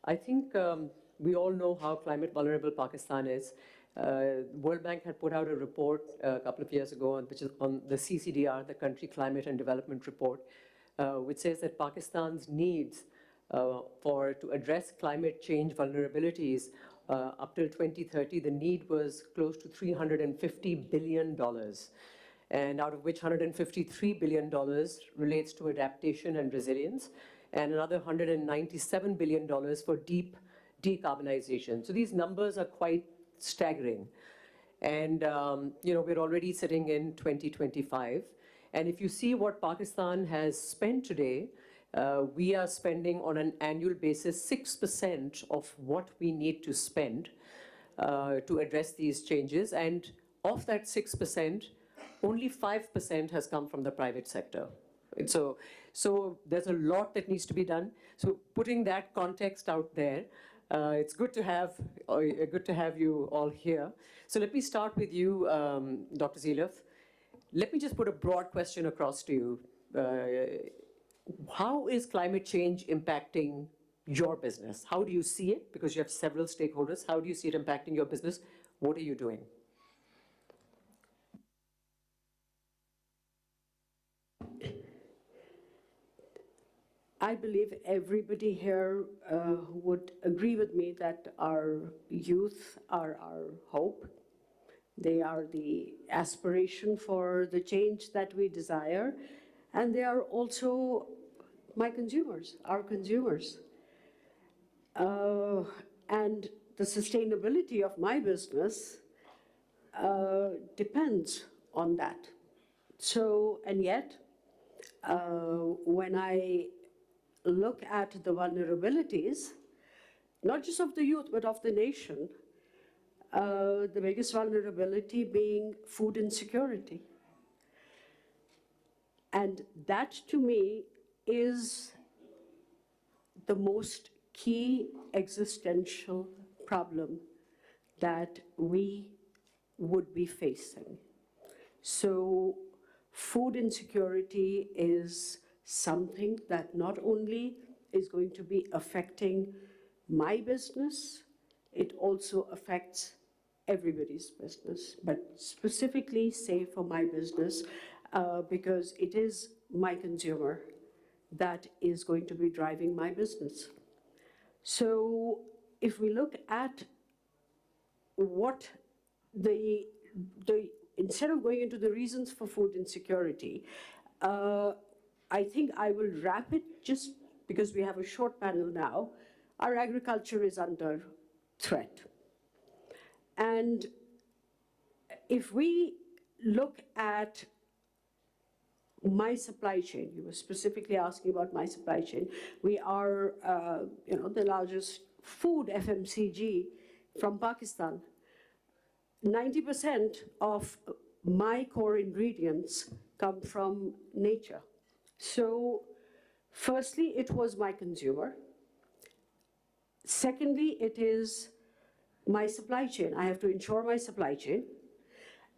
I think we all know how climate vulnerable Pakistan is. World Bank had put out a report a couple of years ago, which is on the CCDR, the Country Climate and Development Report, which says that Pakistan's needs to address climate change vulnerabilities up till 2030, the need was close to $350 billion. And out of which $153 billion relates to adaptation and resilience, and another $197 billion for deep decarbonization. So these numbers are quite staggering. And we're already sitting in 2025. And if you see what Pakistan has spent today, we are spending on an annual basis 6% of what we need to spend to address these changes. And of that 6%, only 5% has come from the private sector. And so there's a lot that needs to be done. So putting that context out there, it's good to have you all here. So let me start with you, Dr. Zeelaf. Let me just put a broad question across to you. How is climate change impacting your business? How do you see it? Because you have several stakeholders. How do you see it impacting your business? What are you doing? I believe everybody here would agree with me that our youth are our hope. They are the aspiration for the change that we desire. And they are also my consumers, our consumers. And the sustainability of my business depends on that. So, and yet, when I look at the vulnerabilities, not just of the youth, but of the nation, the biggest vulnerability being food insecurity. And that, to me, is the most key existential problem that we would be facing. So food insecurity is something that not only is going to be affecting my business, it also affects everybody's business, but specifically, say, for my business, because it is my consumer that is going to be driving my business. So if we look at what instead of going into the reasons for food insecurity, I think I will wrap it just because we have a short panel now. Our agriculture is under threat. And if we look at my supply chain, you were specifically asking about my supply chain. We are, the largest food FMCG from Pakistan. 90% of my core ingredients come from nature. So, firstly, it was my consumer. Secondly, it is my supply chain. I have to ensure my supply chain.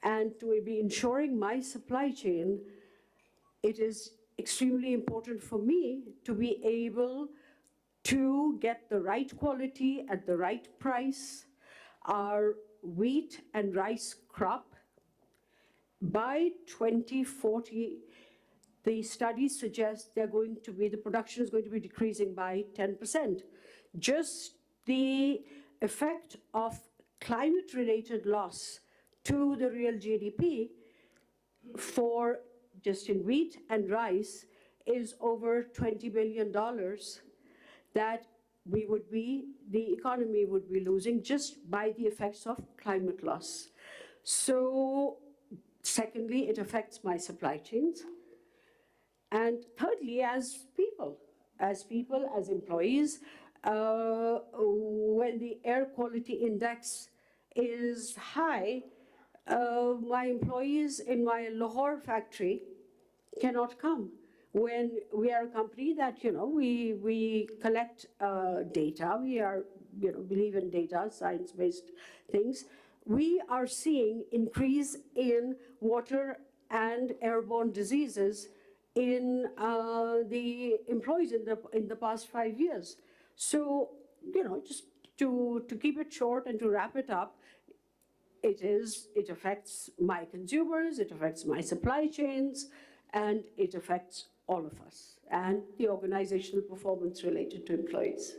And to be ensuring my supply chain, it is extremely important for me to be able to get the right quality at the right price, our wheat and rice crop. By 2040, the studies suggest the production is going to be decreasing by 10%. Just the effect of climate-related loss to the real GDP for just in wheat and rice is over $20 billion that the economy would be losing just by the effects of climate loss. So, secondly, it affects my supply chains. And thirdly, as people, as employees, when the air quality index is high, my employees in my Lahore factory cannot come. When we are a company that, we collect data, we are, believe in data, science-based things, we are seeing increase in water and airborne diseases in the employees in the past 5 years. So just to keep it short and to wrap it up, it affects my consumers, it affects my supply chains, and it affects all of us, and the organizational performance related to employees.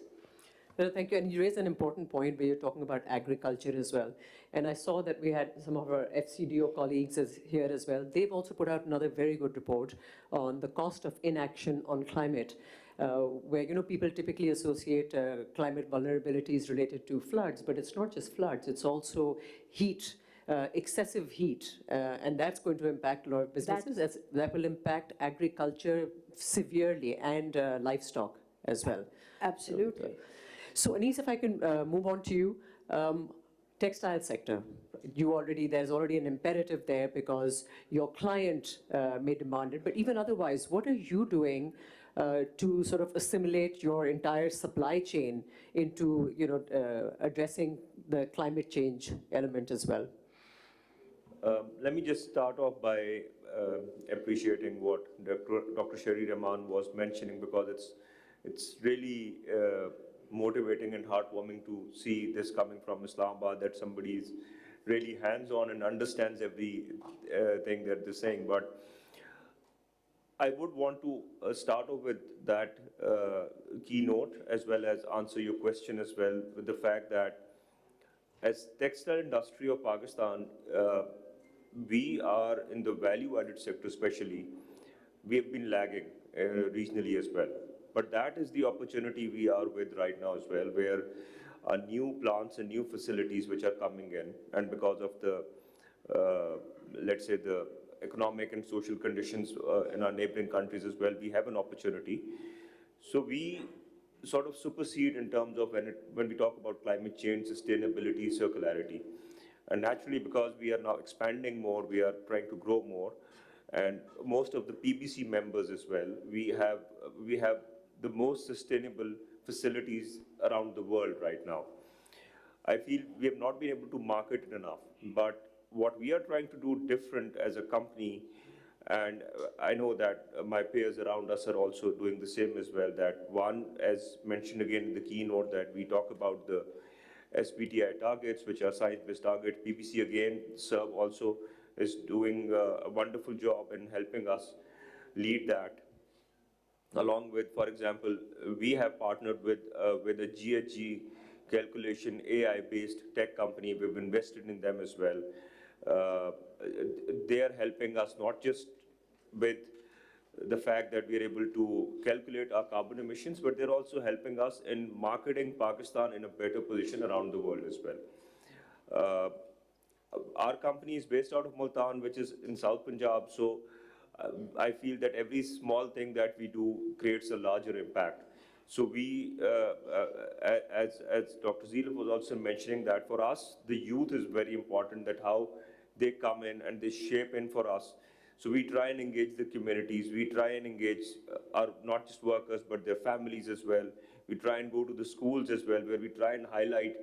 Well, thank you. And you raised an important point where you're talking about agriculture as well. And I saw that we had some of our FCDO colleagues here as well. They've also put out another very good report on the cost of inaction on climate, where people typically associate climate vulnerabilities related to floods, but it's not just floods, it's also heat. Excessive heat, and that's going to impact a lot of businesses. That will impact agriculture severely and livestock as well. Absolutely. So, Anis, if I can move on to you, textile sector. There's already an imperative there because your client may demand it. But even otherwise, what are you doing to sort of assimilate your entire supply chain into, addressing the climate change element as well? Let me just start off by appreciating what Dr. Sherry Rahman was mentioning, because it's really motivating and heartwarming to see this coming from Islamabad, that somebody is really hands-on and understands every thing that they're saying. But I would want to start off with that keynote, as well as answer your question as well, with the fact that as textile industry of Pakistan, we are in the value-added sector especially, we have been lagging regionally as well. But that is the opportunity we are with right now as well, where new plants and new facilities which are coming in, and because of the, let's say, the economic and social conditions in our neighboring countries as well, we have an opportunity. So we sort of supersede in terms of when we talk about climate change, sustainability, circularity. And naturally, because we are now expanding more, we are trying to grow more, and most of the PBC members as well, we have the most sustainable facilities around the world right now. I feel we have not been able to market it enough, but what we are trying to do different as a company, and I know that my peers around us are also doing the same as well, that one, as mentioned again in the keynote, that we talk about the SBTI targets, which are science-based targets. PPC again, CERB also is doing a wonderful job in helping us lead that. Along with, for example, we have partnered with a GHG calculation AI-based tech company. We've invested in them as well. They are helping us not just with the fact that we are able to calculate our carbon emissions, but they're also helping us in marketing Pakistan in a better position around the world as well. Our company is based out of Multan, which is in South Punjab, so I feel that every small thing that we do creates a larger impact. So we, as Dr. Zeelaf was also mentioning, that for us, the youth is very important, that how they come in and they shape in for us. So we try and engage the communities. We try and engage our not just workers, but their families as well. We try and go to the schools as well, where we try and highlight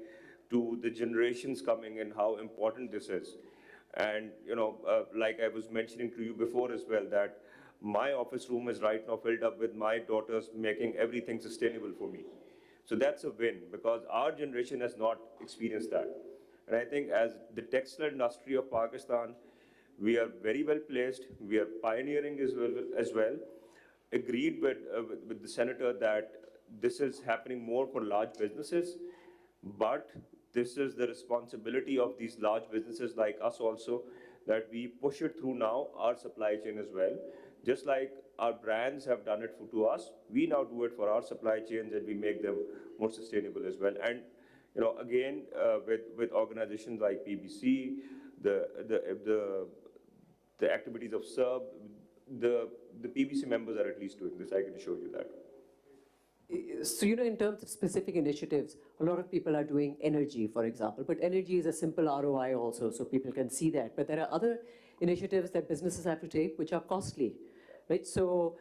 to the generations coming in how important this is. And, like I was mentioning to you before as well, that my office room is right now filled up with my daughters making everything sustainable for me. So that's a win, because our generation has not experienced that. And I think as the textile industry of Pakistan, we are very well placed. We are pioneering as well. Agreed with the senator that this is happening more for large businesses, but this is the responsibility of these large businesses like us also, that we push it through now our supply chain as well. Just like our brands have done it to us, we now do it for our supply chains, and we make them more sustainable as well. And again, with organizations like PBC, the activities of CERB, the PBC members are at least doing this, I can assure you that. So, in terms of specific initiatives, a lot of people are doing energy, for example, but energy is a simple ROI also, so people can see that. But there are other initiatives that businesses have to take which are costly, right? So,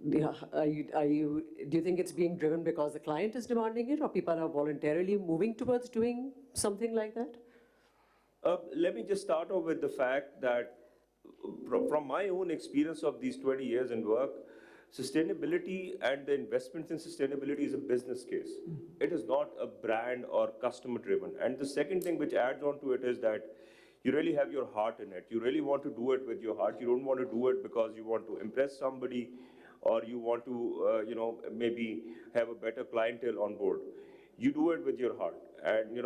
do you think it's being driven because the client is demanding it, or people are voluntarily moving towards doing something like that? Let me just start off with the fact that from my own experience of these 20 years in work, sustainability and the investments in sustainability is a business case. It is not a brand or customer driven. And the second thing which adds on to it is that you really have your heart in it. You really want to do it with your heart. You don't want to do it because you want to impress somebody or you want to, maybe have a better clientele on board. You do it with your heart. And,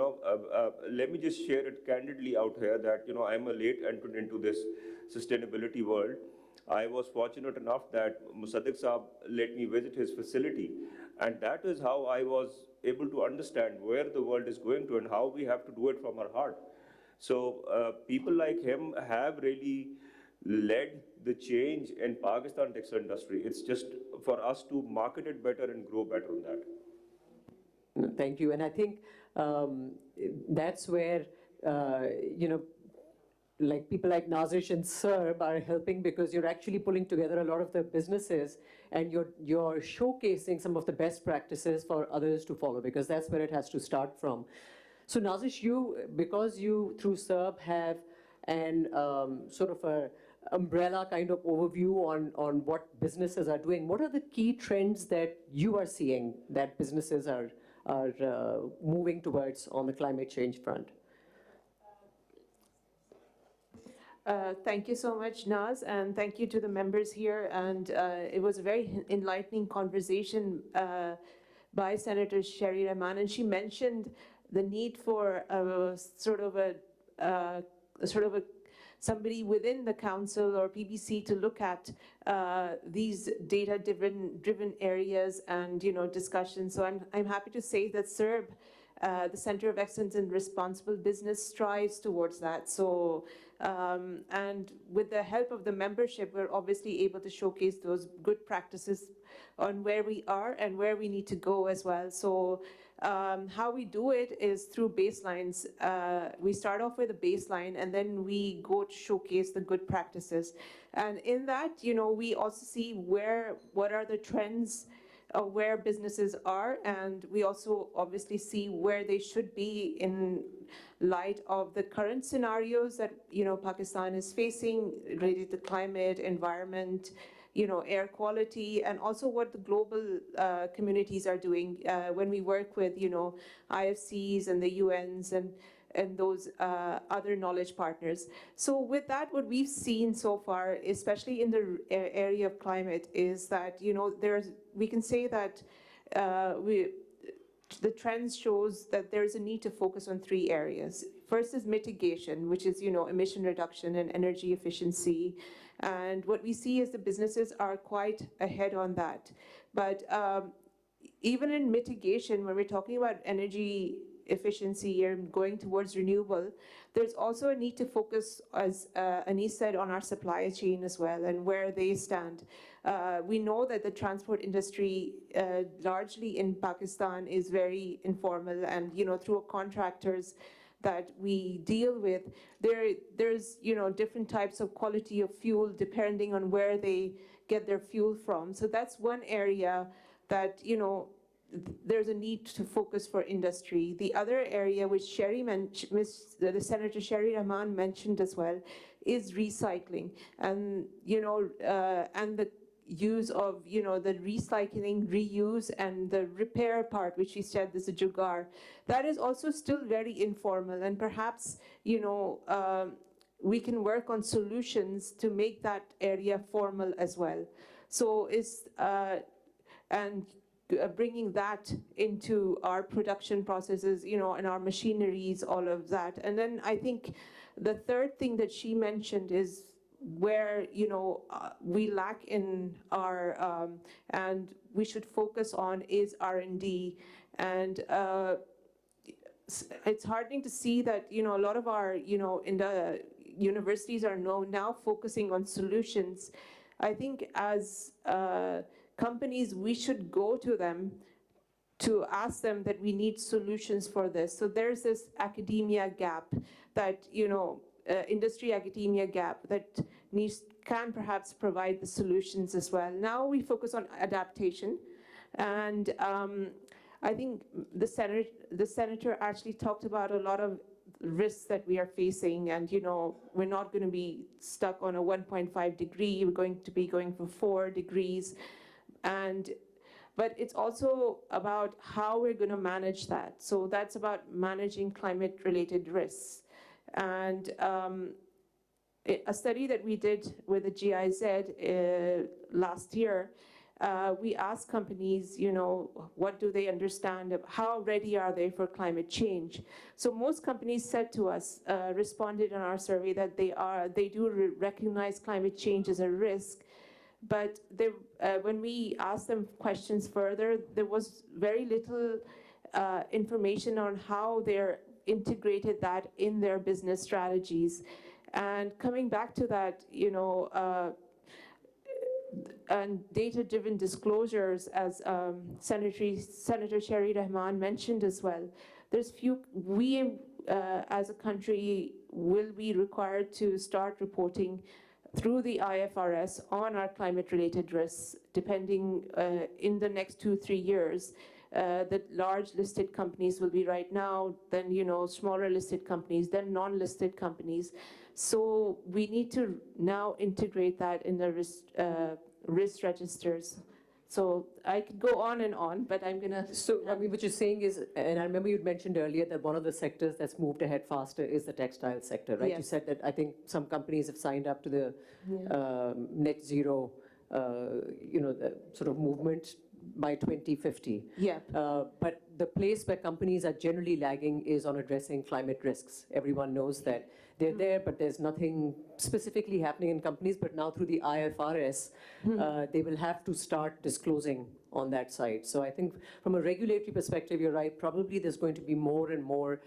let me just share it candidly out here that, I'm a late entrant into this sustainability world. I was fortunate enough that Musaddiq Saab let me visit his facility. And that is how I was able to understand where the world is going to and how we have to do it from our heart. So people like him have really led the change in Pakistan textile industry. It's just for us to market it better and grow better on that. Thank you. And I think that's where, like people like Nazish and CERB are helping, because you're actually pulling together a lot of the businesses and you're showcasing some of the best practices for others to follow, because that's where it has to start from. So Nazish, because you through CERB have an sort of a umbrella kind of overview on what businesses are doing, what are the key trends that you are seeing that businesses are moving towards on the climate change front? Thank you so much, Naz, and thank you to the members here. And it was a very enlightening conversation by Senator Sherry Rahman, and she mentioned the need for somebody within the council or PBC to look at these data-driven areas and discussions. So I'm happy to say that CERB, the Center of Excellence in Responsible Business, strives towards that. So and with the help of the membership, we're obviously able to showcase those good practices on where we are and where we need to go as well. So how we do it is through baselines. We start off with a baseline and then we go to showcase the good practices. And in that, we also see what are the trends of where businesses are, and we also obviously see where they should be in light of the current scenarios that Pakistan is facing related to climate, environment, air quality, and also what the global communities are doing when we work with IFCs and the UNs and those other knowledge partners. So with that, what we've seen so far, especially in the area of climate, is that we can say that the trends shows that there's a need to focus on 3 areas. First is mitigation, which is emission reduction and energy efficiency. And what we see is the businesses are quite ahead on that. But even in mitigation, when we're talking about energy efficiency and going towards renewable, there's also a need to focus, as Anis said, on our supply chain as well and where they stand. We know that the transport industry, largely in Pakistan, is very informal, and through contractors that we deal with, there's different types of quality of fuel depending on where they get their fuel from. So that's one area that there's a need to focus for industry. The other area, which the Senator Sherry Rahman mentioned as well, is recycling, and and the use of the recycling, reuse, and the repair part, which she said is a jugaad. That is also still very informal, and perhaps we can work on solutions to make that area formal as well. So bringing that into our production processes, and our machineries, all of that. And then I think the third thing that she mentioned is where we lack in our and we should focus on is R&D. And it's heartening to see that a lot of our in the universities are now focusing on solutions. I think as companies, we should go to them to ask them that we need solutions for this. So there's this academia gap that industry academia gap that can perhaps provide the solutions as well. Now we focus on adaptation, and I think the senator actually talked about a lot of risks that we are facing, and we're not going to be stuck on a 1.5 degree. We're going to be going for 4 degrees. But it's also about how we're going to manage that. So that's about managing climate-related risks. And a study that we did with the GIZ last year, we asked companies, what do they understand, how ready are they for climate change? So most companies said to us, responded in our survey that they do recognize climate change as a risk, but when we asked them questions further, there was very little information on how they're integrated that in their business strategies. And coming back to that, and data-driven disclosures, as Senator Sherry Rahman mentioned as well, we as a country will be required to start reporting through the IFRS on our climate-related risks, depending in the next 2-3 years. The large listed companies will be right now, then smaller listed companies, then non-listed companies. So we need to now integrate that in the risk registers. So I could go on and on, but I'm gonna. So, I mean, what you're saying is, and I remember you'd mentioned earlier that one of the sectors that's moved ahead faster is the textile sector, right? Yes. You said that I think some companies have signed up to the net zero, the sort of movement by 2050. Yeah. But the place where companies are generally lagging is on addressing climate risks. Everyone knows that they're there, but there's nothing specifically happening in companies. But now through the IFRS, they will have to start disclosing on that side. So I think from a regulatory perspective, you're right. Probably there's going to be more and more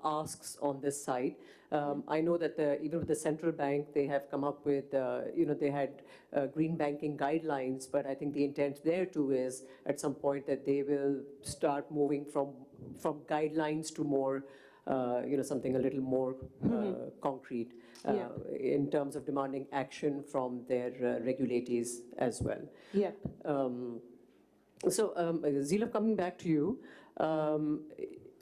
asks on this side. I know that even with the central bank, they have come up with, they had green banking guidelines, but I think the intent there too is at some point that they will start moving from guidelines to more, something a little more concrete in terms of demanding action from their regulators as well. Yeah. So, Zeelaf, coming back to you,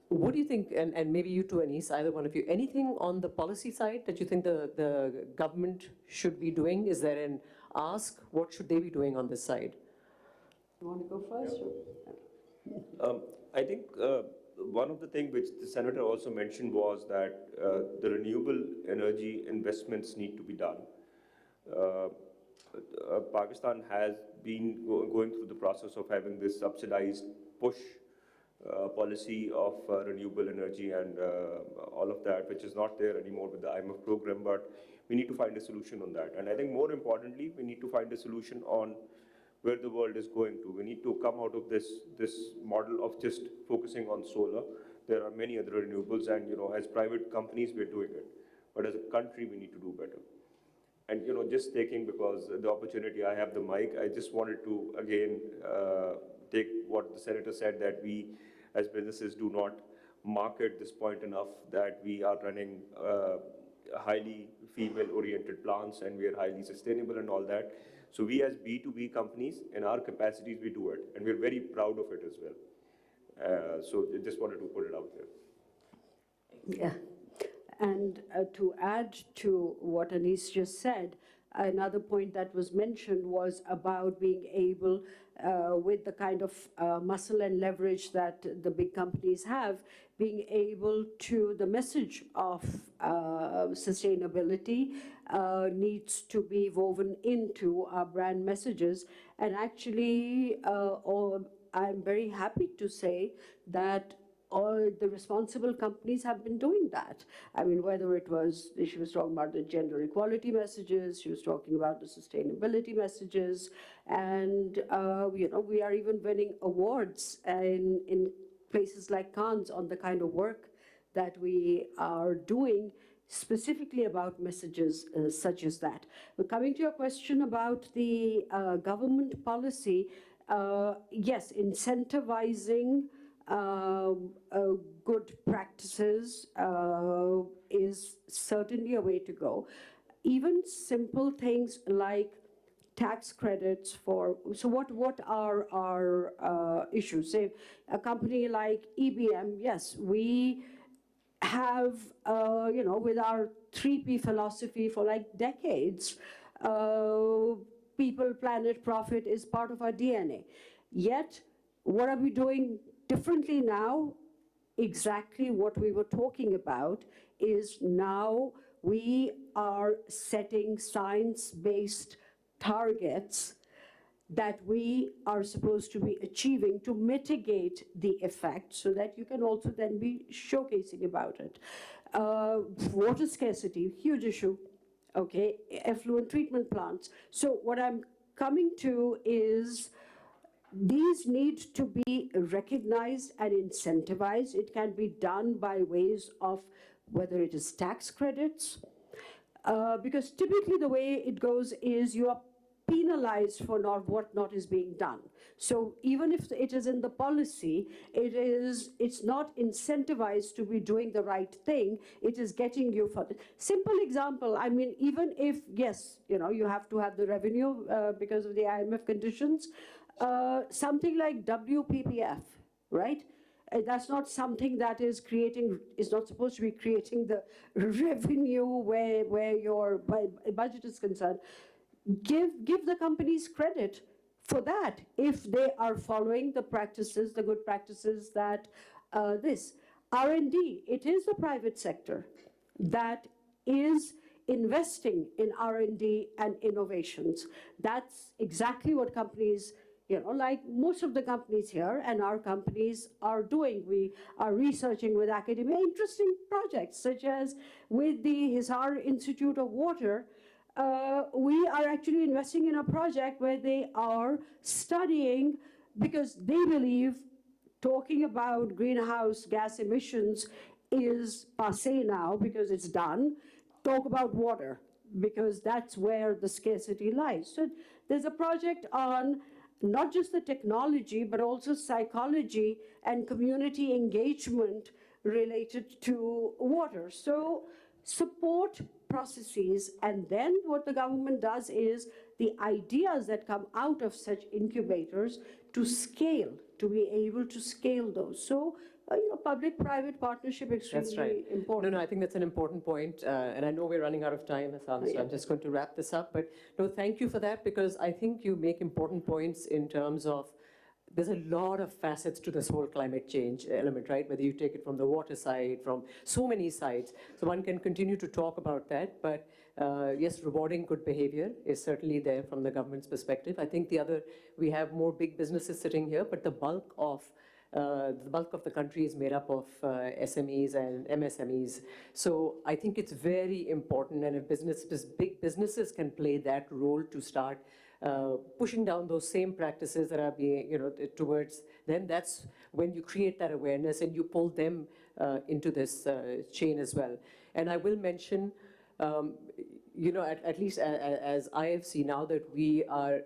what do you think, and maybe you too, Anis, either one of you, anything on the policy side that you think the government should be doing? Is there an ask? What should they be doing on this side? You want to go first? I think one of the things which the Senator also mentioned was that the renewable energy investments need to be done. Pakistan has been going through the process of having this subsidized push policy of renewable energy and all of that, which is not there anymore with the IMF program, but we need to find a solution on that. And I think more importantly, we need to find a solution on where the world is going to. We need to come out of this model of just focusing on solar. There are many other renewables, and as private companies, we're doing it. But as a country, we need to do better. And just taking, because the opportunity, I have the mic, I just wanted to again take what the Senator said, that we as businesses do not market this point enough, that we are running highly female-oriented plants and we are highly sustainable and all that. So we as B2B companies, in our capacities, we do it, and we're very proud of it as well. So I just wanted to put it out there. Yeah. And to add to what Anis just said, another point that was mentioned was about being able, with the kind of muscle and leverage that the big companies have, being able to, the message of sustainability needs to be woven into our brand messages. And actually, I'm very happy to say that all the responsible companies have been doing that. I mean, whether it was, she was talking about the gender equality messages, she was talking about the sustainability messages, and we are even winning awards in places like Cannes on the kind of work that we are doing specifically about messages such as that. But coming to your question about the government policy, yes, incentivizing good practices is certainly a way to go. Even simple things like tax credits for, so what are our issues? Say a company like EBM, yes, we have, with our 3P philosophy for like decades, people, planet, profit is part of our DNA. Yet, what are we doing differently now? Exactly what we were talking about is now we are setting science-based targets that we are supposed to be achieving to mitigate the effect so that you can also then be showcasing about it. Water scarcity, huge issue, okay? Effluent treatment plants. So what I'm coming to is these need to be recognized and incentivized. It can be done by ways of whether it is tax credits, because typically the way it goes is you are penalized for what not is being done. So even if it is in the policy, it's not incentivized to be doing the right thing. It is getting you for the simple example. I mean, even if yes, you have to have the revenue because of the IMF conditions, something like WPPF, right? That's not something that is not supposed to be creating the revenue where your budget is concerned. Give the companies credit for that if they are following the practices, the good practices that this. R&D, it is the private sector that is investing in R&D and innovations. That's exactly what companies, like most of the companies here and our companies are doing. We are researching with academia interesting projects, such as with the Hisar Institute of Water. We are actually investing in a project where they are studying, because they believe talking about greenhouse gas emissions is passé now because it's done. Talk about water, because that's where the scarcity lies. So there's a project on not just the technology, but also psychology and community engagement related to water. So support processes, and then what the government does is the ideas that come out of such incubators to scale, to be able to scale those. So, public-private partnership extremely important. No, I think that's an important point, and I know we're running out of time, Hassan, so I'm just going to wrap this up. But no, thank you for that, because I think you make important points in terms of there's a lot of facets to this whole climate change element, right? Whether you take it from the water side, from so many sides. So one can continue to talk about that, but yes, rewarding good behavior is certainly there from the government's perspective. I think we have more big businesses sitting here, but the bulk of the country is made up of SMEs and MSMEs. So I think it's very important, and if big businesses can play that role to start pushing down those same practices that are being, towards them, that's when you create that awareness and you pull them into this chain as well. And I will mention, at least as IFC, now that we are,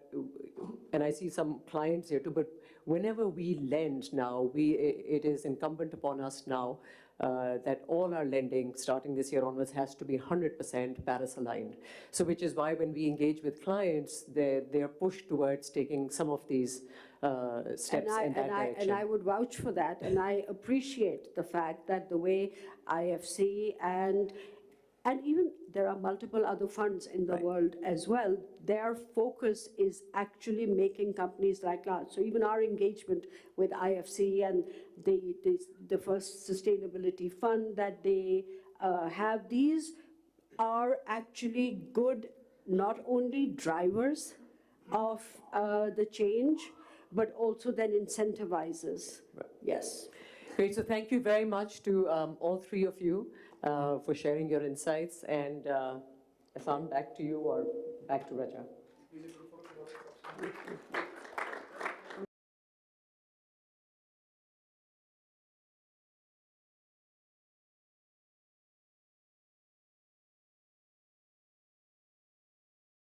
and I see some clients here too, but whenever we lend now, it is incumbent upon us now that all our lending starting this year onwards has to be 100% Paris aligned. So which is why when we engage with clients, they're pushed towards taking some of these steps in that direction. And I would vouch for that, and I appreciate the fact that the way IFC and even there are multiple other funds in the world as well, their focus is actually making companies like ours. So even our engagement with IFC and the first sustainability fund that they have, these are actually good, not only drivers of the change, but also then incentivizes. Right. Yes. Great, so thank you very much to all three of you for sharing your insights. And Hassan, back to you, or back to Raja.